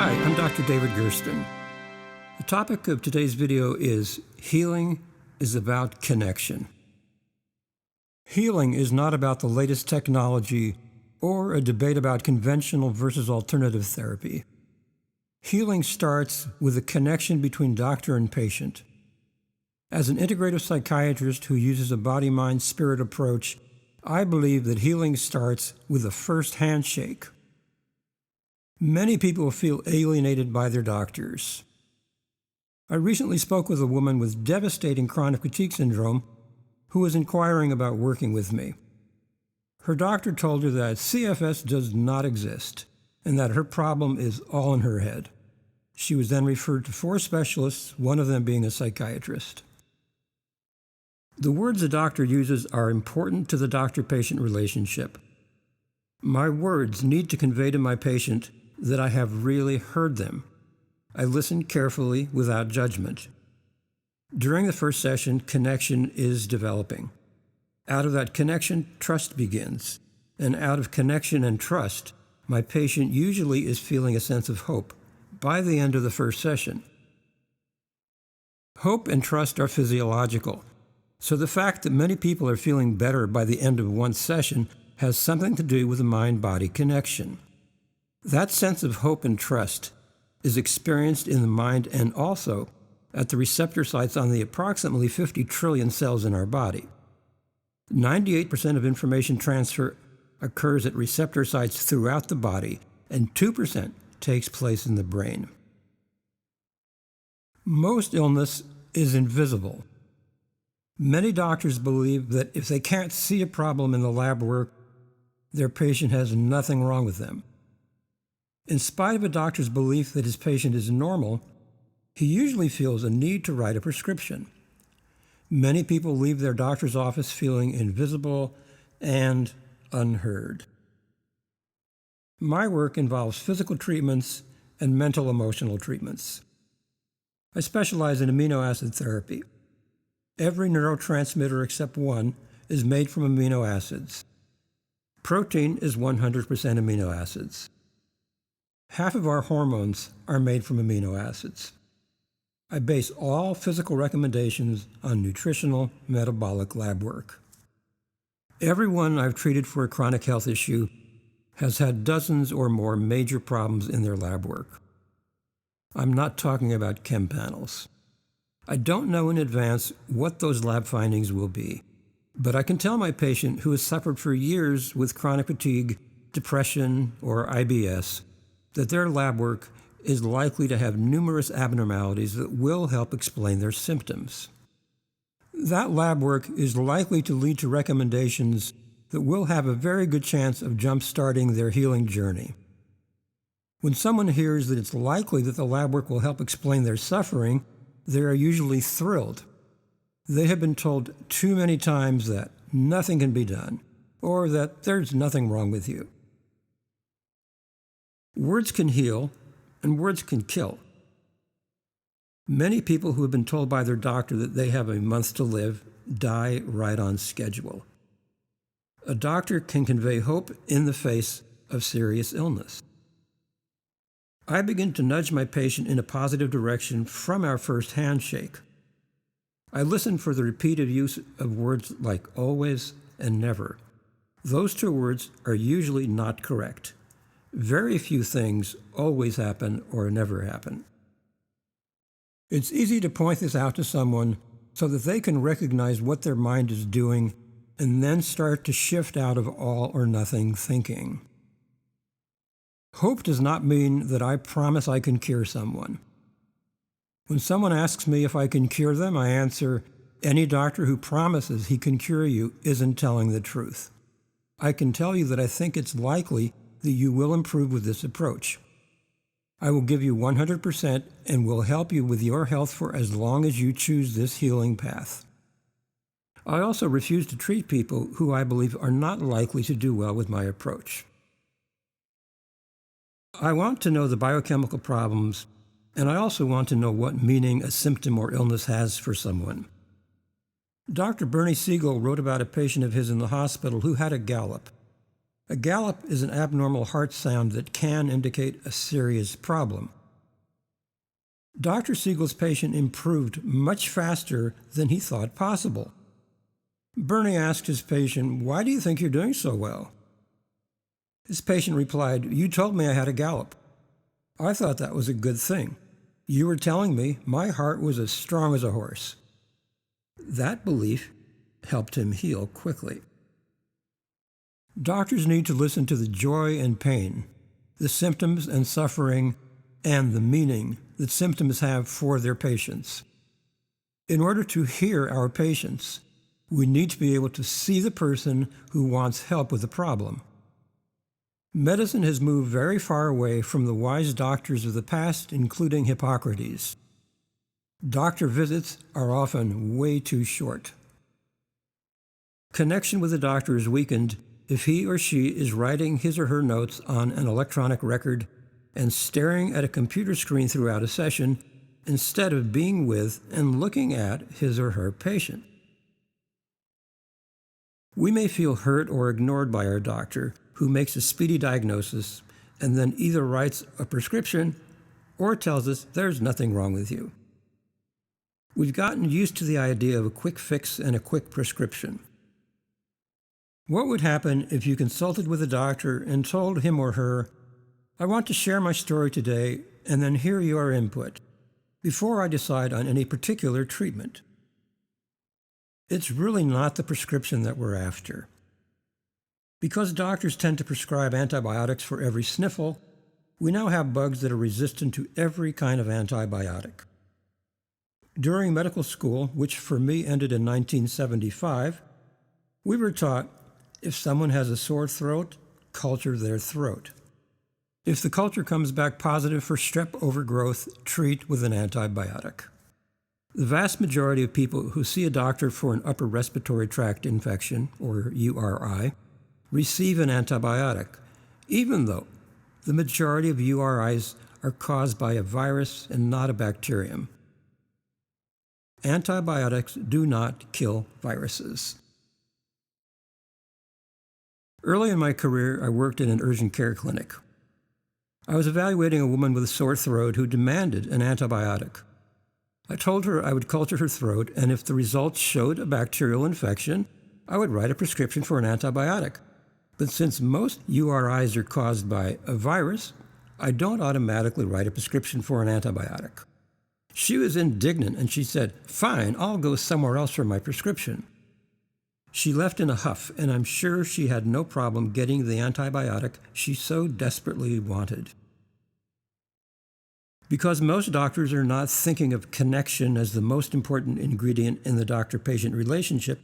Hi, I'm Dr. David Gersten. The topic of today's video is healing is about connection. Healing is not about the latest technology or a debate about conventional versus alternative therapy. Healing starts with a connection between doctor and patient. As an integrative psychiatrist who uses a body-mind-spirit approach, I believe that healing starts with a first handshake. Many people feel alienated by their doctors. I recently spoke with a woman with devastating chronic fatigue syndrome who was inquiring about working with me. Her doctor told her that CFS does not exist and that her problem is all in her head. She was then referred to 4 specialists, one of them being a psychiatrist. The words a doctor uses are important to the doctor-patient relationship. My words need to convey to my patient that I have really heard them. I listen carefully without judgment. During the first session, connection is developing. Out of that connection, trust begins. And out of connection and trust, my patient usually is feeling a sense of hope by the end of the first session. Hope and trust are physiological. So the fact that many people are feeling better by the end of one session has something to do with the mind-body connection. That sense of hope and trust is experienced in the mind and also at the receptor sites on the approximately 50 trillion cells in our body. 98% of information transfer occurs at receptor sites throughout the body, and 2% takes place in the brain. Most illness is invisible. Many doctors believe that if they can't see a problem in the lab work, their patient has nothing wrong with them. In spite of a doctor's belief that his patient is normal, he usually feels a need to write a prescription. Many people leave their doctor's office feeling invisible and unheard. My work involves physical treatments and mental-emotional treatments. I specialize in amino acid therapy. Every neurotransmitter except one is made from amino acids. Protein is 100% amino acids. Half of our hormones are made from amino acids. I base all physical recommendations on nutritional, metabolic lab work. Everyone I've treated for a chronic health issue has had dozens or more major problems in their lab work. I'm not talking about chem panels. I don't know in advance what those lab findings will be, but I can tell my patient who has suffered for years with chronic fatigue, depression, or IBS that their lab work is likely to have numerous abnormalities that will help explain their symptoms. That lab work is likely to lead to recommendations that will have a very good chance of jump-starting their healing journey. When someone hears that it's likely that the lab work will help explain their suffering, they are usually thrilled. They have been told too many times that nothing can be done, or that there's nothing wrong with you. Words can heal, and words can kill. Many people who have been told by their doctor that they have a month to live die right on schedule. A doctor can convey hope in the face of serious illness. I begin to nudge my patient in a positive direction from our first handshake. I listen for the repeated use of words like always and never. Those 2 words are usually not correct. Very few things always happen or never happen. It's easy to point this out to someone so that they can recognize what their mind is doing and then start to shift out of all or nothing thinking. Hope does not mean that I promise I can cure someone. When someone asks me if I can cure them, I answer, any doctor who promises he can cure you isn't telling the truth. I can tell you that I think it's likely that you will improve with this approach. I will give you 100% and will help you with your health for as long as you choose this healing path. I also refuse to treat people who I believe are not likely to do well with my approach. I want to know the biochemical problems, and I also want to know what meaning a symptom or illness has for someone. Dr. Siegel wrote about a patient of his in the hospital who had a gallop. A gallop is an abnormal heart sound that can indicate a serious problem. Dr. Siegel's patient improved much faster than he thought possible. Bernie asked his patient, "Why do you think you're doing so well?" His patient replied, "You told me I had a gallop. I thought that was a good thing. You were telling me my heart was as strong as a horse." That belief helped him heal quickly. Doctors need to listen to the joy and pain, the symptoms and suffering, and the meaning that symptoms have for their patients. In order to hear our patients, we need to be able to see the person who wants help with the problem. Medicine has moved very far away from the wise doctors of the past, including Hippocrates. Doctor visits are often way too short. Connection with the doctor is weakened if he or she is writing his or her notes on an electronic record and staring at a computer screen throughout a session instead of being with and looking at his or her patient. We may feel hurt or ignored by our doctor, who makes a speedy diagnosis and then either writes a prescription or tells us there's nothing wrong with you. We've gotten used to the idea of a quick fix and a quick prescription. What would happen if you consulted with a doctor and told him or her, "I want to share my story today and then hear your input before I decide on any particular treatment"? It's really not the prescription that we're after. Because doctors tend to prescribe antibiotics for every sniffle, we now have bugs that are resistant to every kind of antibiotic. During medical school, which for me ended in 1975, we were taught, if someone has a sore throat, culture their throat. If the culture comes back positive for strep overgrowth, treat with an antibiotic. The vast majority of people who see a doctor for an upper respiratory tract infection, or URI, receive an antibiotic, even though the majority of URIs are caused by a virus and not a bacterium. Antibiotics do not kill viruses. Early in my career, I worked in an urgent care clinic. I was evaluating a woman with a sore throat who demanded an antibiotic. I told her I would culture her throat, and if the results showed a bacterial infection, I would write a prescription for an antibiotic. But since most URIs are caused by a virus, I don't automatically write a prescription for an antibiotic. She was indignant and she said, "Fine, I'll go somewhere else for my prescription." She left in a huff, and I'm sure she had no problem getting the antibiotic she so desperately wanted. Because most doctors are not thinking of connection as the most important ingredient in the doctor-patient relationship,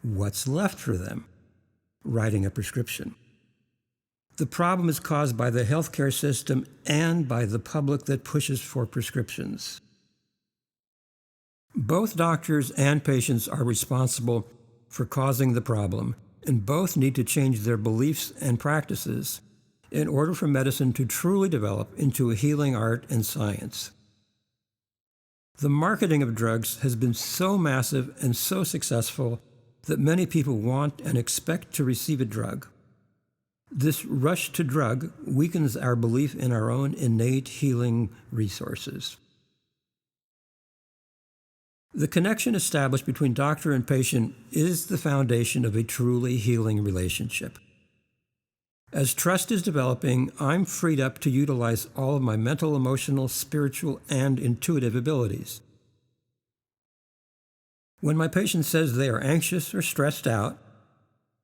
what's left for them? Writing a prescription. The problem is caused by the healthcare system and by the public that pushes for prescriptions. Both doctors and patients are responsible for causing the problem, and both need to change their beliefs and practices in order for medicine to truly develop into a healing art and science. The marketing of drugs has been so massive and so successful that many people want and expect to receive a drug. This rush to drug weakens our belief in our own innate healing resources. The connection established between doctor and patient is the foundation of a truly healing relationship. As trust is developing, I'm freed up to utilize all of my mental, emotional, spiritual, and intuitive abilities. When my patient says they are anxious or stressed out,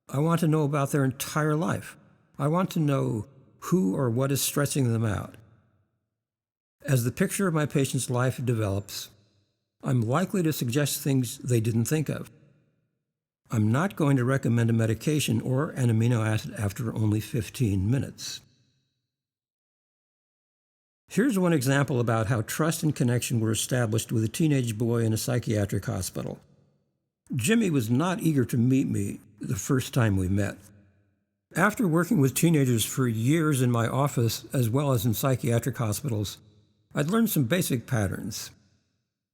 I want to know about their entire life. I want to know who or what is stressing them out. As the picture of my patient's life develops, I'm likely to suggest things they didn't think of. I'm not going to recommend a medication or an amino acid after only 15 minutes. Here's one example about how trust and connection were established with a teenage boy in a psychiatric hospital. Jimmy was not eager to meet me the first time we met. After working with teenagers for years in my office as well as in psychiatric hospitals, I'd learned some basic patterns.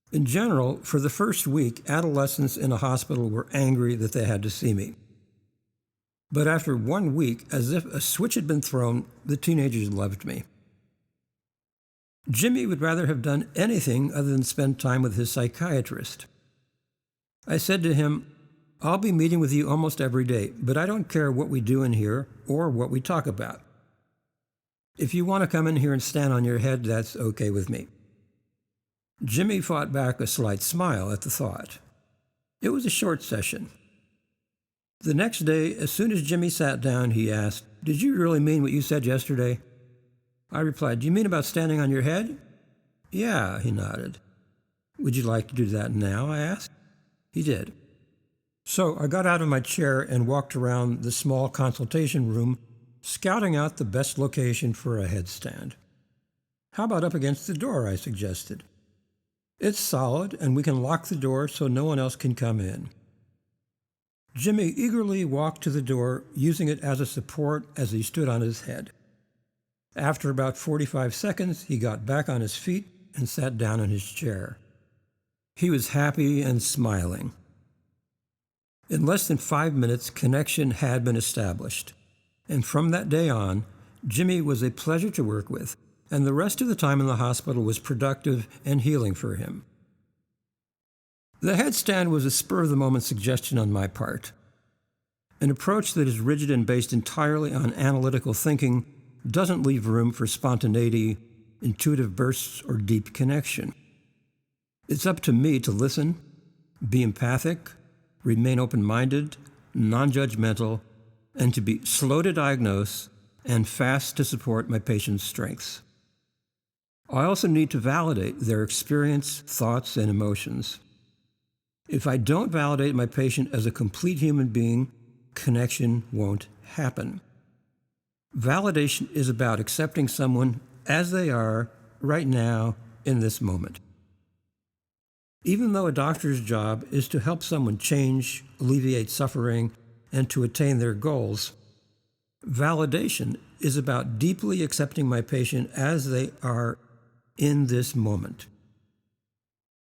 In general, for the first week, adolescents in a hospital were angry that they had to see me. But after 1 week, as if a switch had been thrown, the teenagers loved me. Jimmy would rather have done anything other than spend time with his psychiatrist. I said to him, "I'll be meeting with you almost every day, but I don't care what we do in here or what we talk about. If you want to come in here and stand on your head, that's okay with me." Jimmy fought back a slight smile at the thought. It was a short session. The next day, as soon as Jimmy sat down, he asked, "Did you really mean what you said yesterday?" I replied, "Do you mean about standing on your head?" "Yeah," he nodded. "Would you like to do that now?" I asked. He did. So I got out of my chair and walked around the small consultation room, scouting out the best location for a headstand. "How about up against the door?" I suggested. "It's solid, and we can lock the door so no one else can come in." Jimmy eagerly walked to the door, using it as a support as he stood on his head. After about 45 seconds, he got back on his feet and sat down in his chair. He was happy and smiling. In less than 5 minutes, connection had been established. And from that day on, Jimmy was a pleasure to work with, and the rest of the time in the hospital was productive and healing for him. The headstand was a spur-of-the-moment suggestion on my part. An approach that is rigid and based entirely on analytical thinking doesn't leave room for spontaneity, intuitive bursts, or deep connection. It's up to me to listen, be empathic, remain open-minded, non-judgmental, and to be slow to diagnose and fast to support my patient's strengths. I also need to validate their experience, thoughts, and emotions. If I don't validate my patient as a complete human being, connection won't happen. Validation is about accepting someone as they are right now in this moment. Even though a doctor's job is to help someone change, alleviate suffering, and to attain their goals, validation is about deeply accepting my patient as they are in this moment.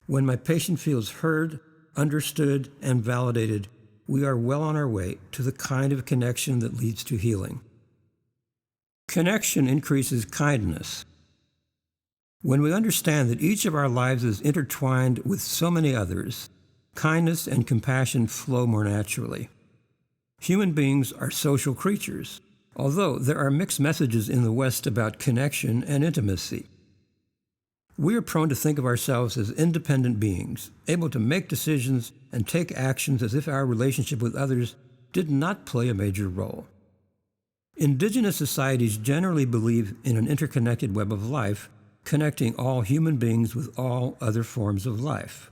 When my patient feels heard, understood, and validated, we are well on our way to the kind of connection that leads to healing. Connection increases kindness. When we understand that each of our lives is intertwined with so many others, kindness and compassion flow more naturally. Human beings are social creatures, although there are mixed messages in the West about connection and intimacy. We are prone to think of ourselves as independent beings, able to make decisions and take actions as if our relationship with others did not play a major role. Indigenous societies generally believe in an interconnected web of life, connecting all human beings with all other forms of life.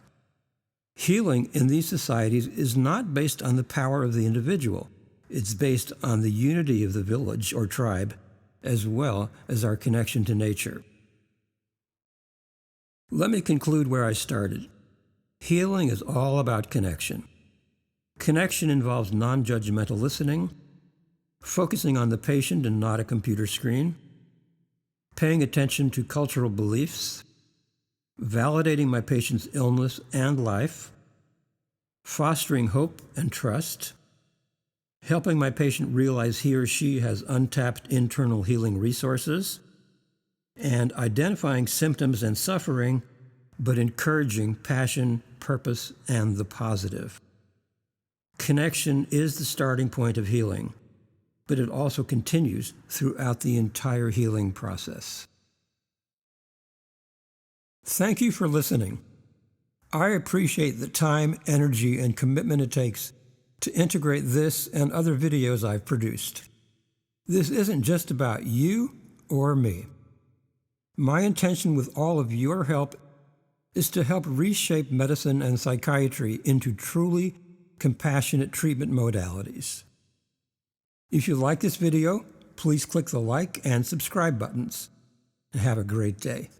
Healing in these societies is not based on the power of the individual. It's based on the unity of the village or tribe, as well as our connection to nature. Let me conclude where I started. Healing is all about connection. Connection involves non-judgmental listening, focusing on the patient and not a computer screen, paying attention to cultural beliefs, validating my patient's illness and life, fostering hope and trust, helping my patient realize he or she has untapped internal healing resources, and identifying symptoms and suffering, but encouraging passion, purpose, and the positive. Connection is the starting point of healing, but it also continues throughout the entire healing process. Thank you for listening. I appreciate the time, energy, and commitment it takes to integrate this and other videos I've produced. This isn't just about you or me. My intention with all of your help is to help reshape medicine and psychiatry into truly compassionate treatment modalities. If you like this video, please click the like and subscribe buttons. And have a great day.